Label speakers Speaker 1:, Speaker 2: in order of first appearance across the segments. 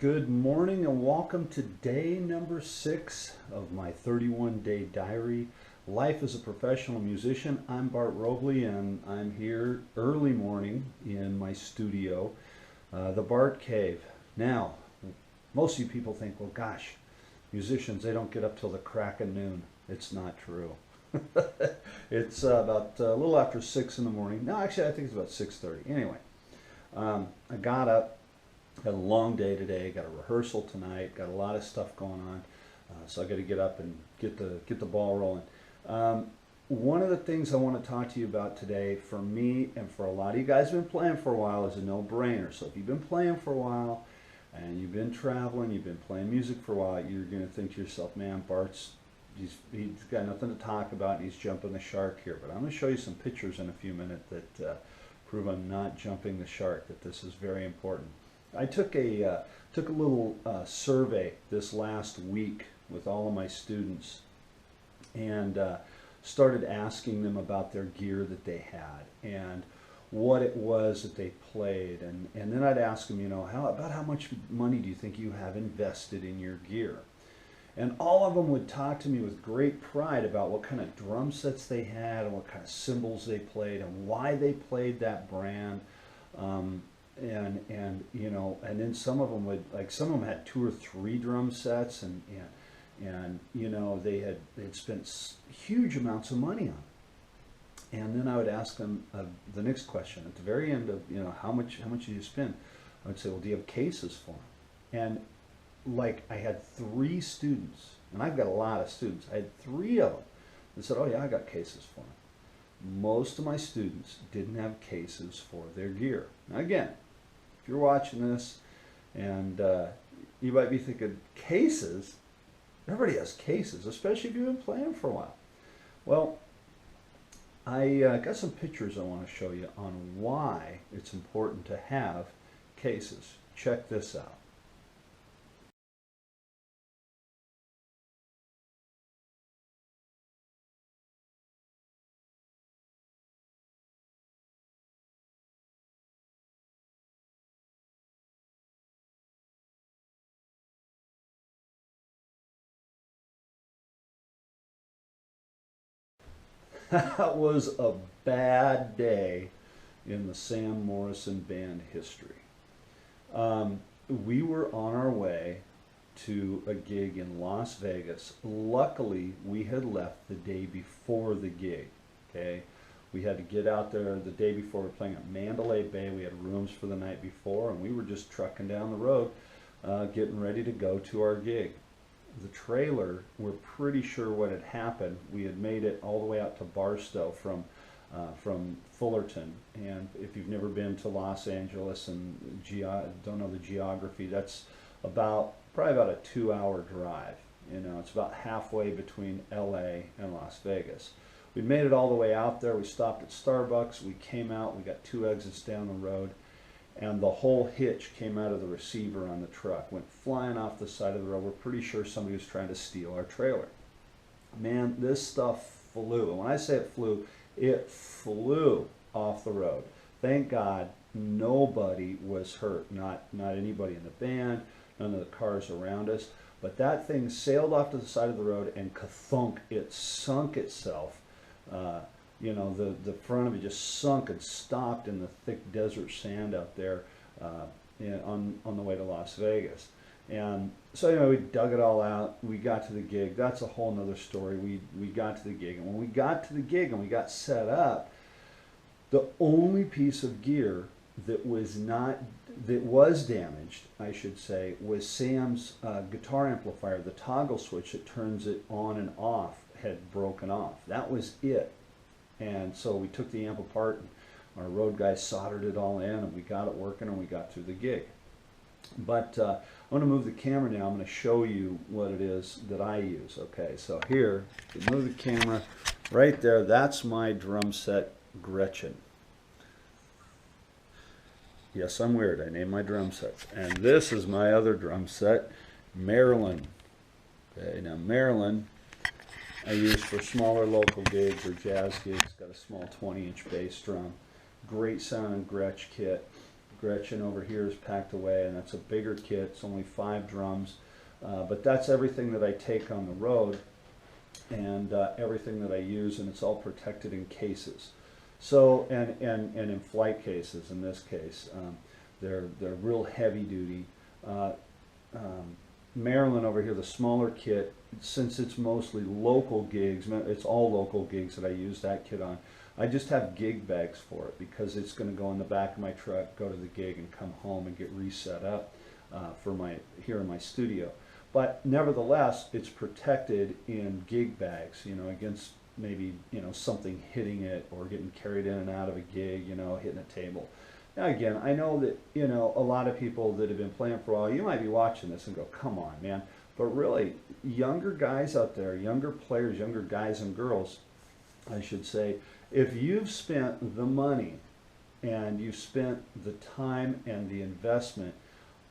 Speaker 1: Good morning and welcome to day number 6 of my 31-day diary. Life as a professional musician. I'm Bart Robley and I'm here early morning in my studio, the Bart Cave. Now, most of you people think, well gosh, musicians, they don't get up till the crack of noon. It's not true. It's about a little after 6 in the morning. No, actually I think it's about 6:30. Anyway, I got up. Got a long day today. Got a rehearsal tonight. Got a lot of stuff going on, so I got to get up and get the ball rolling. One of the things I want to talk to you about today, for me and for a lot of you guys who've been playing for a while, is a no-brainer. So if you've been playing for a while and you've been traveling, you've been playing music for a while, you're going to think to yourself, "Man, he's got nothing to talk about, and he's jumping the shark here." But I'm going to show you some pictures in a few minutes that prove I'm not jumping the shark. That this is very important. I took a little survey this last week with all of my students and started asking them about their gear that they had and what it was that they played, and then I'd ask them, how much money do you think you have invested in your gear? And all of them would talk to me with great pride about what kind of drum sets they had and what kind of cymbals they played and why they played that brand. And then some of them had 2 or 3 drum sets, and they'd spent huge amounts of money on it. And then I would ask them the next question at the very end of, how much did you spend? I would say, well, do you have cases for them? And I had 3 students, and I've got a lot of students. I had 3 of them that said, oh yeah, I got cases for them. Most of my students didn't have cases for their gear. Now again, if you're watching this and you might be thinking, cases? Everybody has cases, especially if you've been playing for a while. Well, I got some pictures I want to show you on why it's important to have cases. Check this out. That was a bad day in the Sam Morrison band history. We were on our way to a gig in Las Vegas. Luckily, we had left the day before the gig. Okay, we had to get out there the day before. We were playing at Mandalay Bay. We had rooms for the night before, and we were just trucking down the road, getting ready to go to our gig. The trailer, we're pretty sure what had happened. We had made it all the way out to Barstow from Fullerton, and if you've never been to Los Angeles and don't know the geography, that's probably about a 2-hour drive. It's about halfway between LA and Las Vegas. We made it all the way out there. We stopped at Starbucks. We came out. We got 2 exits down the road, and the whole hitch came out of the receiver on the truck, went flying off the side of the road. We're pretty sure somebody was trying to steal our trailer. Man, this stuff flew. And when I say it flew off the road. Thank God nobody was hurt, not anybody in the band, none of the cars around us. But that thing sailed off to the side of the road, and ka-thunk, it sunk itself. The front of it just sunk and stopped in the thick desert sand out there on the way to Las Vegas. And so we dug it all out. We got to the gig. That's a whole nother story. We got to the gig, and when we got to the gig and we got set up, the only piece of gear that was damaged, I should say, was Sam's guitar amplifier. The toggle switch that turns it on and off had broken off. That was it. And so we took the amp apart, and our road guys soldered it all in, and we got it working, and we got through the gig. But I'm going to move the camera now. I'm going to show you what it is that I use. Okay, so here, if you move the camera, right there, that's my drum set, Gretchen. Yes, I'm weird. I named my drum sets. And this is my other drum set, Maryland. Okay, now Maryland I use for smaller local gigs or jazz gigs. Got a small 20-inch bass drum. Great sounding Gretsch kit. Gretchen over here is packed away, and that's a bigger kit. It's only 5 drums, but that's everything that I take on the road, and everything that I use, and it's all protected in cases. So, and in flight cases in this case. They're real heavy duty. Maryland over here, the smaller kit, since it's mostly local gigs, it's all local gigs that I use that kit on. I just have gig bags for it because it's going to go in the back of my truck, go to the gig, and come home and get reset up for here in my studio. But nevertheless, it's protected in gig bags, you know, against maybe, you know, something hitting it or getting carried in and out of a gig, you know, hitting a table. Now again, I know that, you know, a lot of people that have been playing for a while, you might be watching this and go, come on, man. But really, younger guys out there, younger players, younger guys and girls, I should say, if you've spent the money and you've spent the time and the investment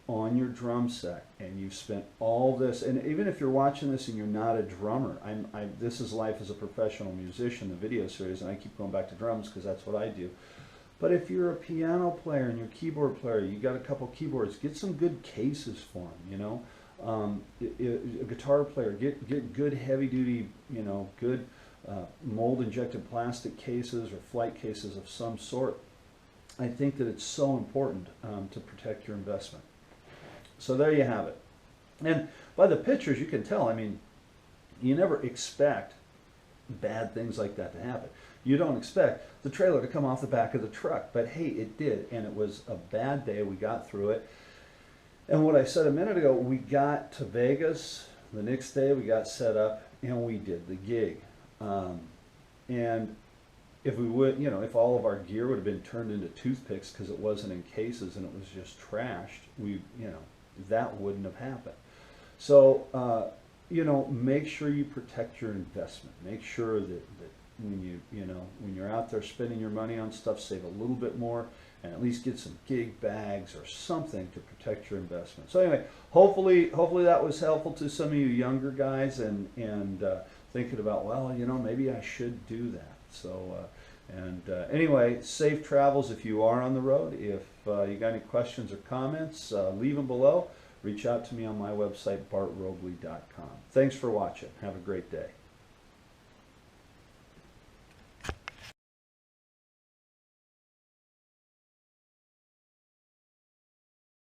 Speaker 1: on your drum set, and you've spent all this, and even if you're watching this and you're not a drummer, this is Life as a Professional Musician, the video series, and I keep going back to drums because that's what I do. But if you're a piano player and you're a keyboard player, you got a couple keyboards, get some good cases for them, you know. A guitar player, get good heavy duty, you know, good mold injected plastic cases or flight cases of some sort. I think that it's so important to protect your investment. So there you have it. And by the pictures you can tell, I mean, you never expect bad things like that to happen. You don't expect the trailer to come off the back of the truck, but hey, it did, and it was a bad day. We got through it. And what I said a minute ago, we got to Vegas the next day, we got set up, and we did the gig. And if we would, you know, if all of our gear would have been turned into toothpicks because it wasn't in cases and it was just trashed, you know, that wouldn't have happened. So, you know, make sure you protect your investment. Make sure that when when you're out there spending your money on stuff, save a little bit more and at least get some gig bags or something to protect your investment. So anyway, hopefully that was helpful to some of you younger guys and thinking about, well, you know, maybe I should do that. So anyway, safe travels if you are on the road. If you got any questions or comments, leave them below. Reach out to me on my website, bartrobley.com. Thanks for watching. Have a great day.